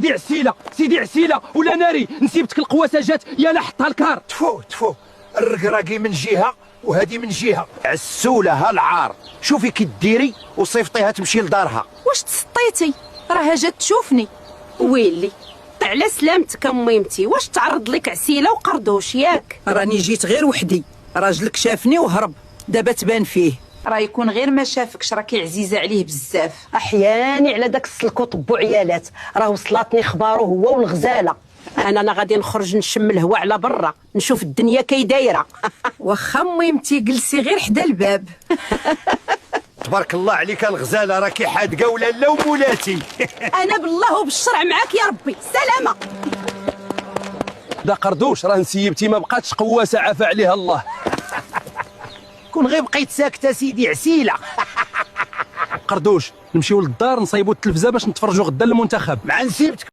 سيدي عسيله سيدي عسيله ولا ناري نسيبتك القواسه جات يا لا حطها الكار. تفو الركراكي من جهه وهذه من جهه. عسوله ها العار، شوفي كي ديري وصيفطيها تمشي لدارها. واش تسطيتي؟ راها جات تشوفني. ويلي على سلامتك اميمتي، واش تعرض لك عسيله وقردوش ياك؟ راني جيت غير وحدي، راجلك شافني وهرب، دابا تبان فيه. راه يكون غير ما شافكش، راكي عزيزه عليه بزاف. احياني على داك السلك وطبو عيالات، راه وصلاتني خبارو هو والغزاله. انا غادي نخرج نشم الهواء على برا، نشوف الدنيا كي دايره. واخا ميمتي جلسي غير حدا الباب. تبارك الله عليك الغزاله، راكي حادقه ولا لا ومولاتي. انا بالله وبالشرع معاك يا ربي. سلامه. لا قردوش راه نسيبتي ما بقاتش قواسه عافا عليها الله. كون غير بقيت ساكته سيدي عسيله. قردوش نمشيو للدار نصايبوا التلفزه باش نتفرجوا غدا المنتخب. مع نسيبتك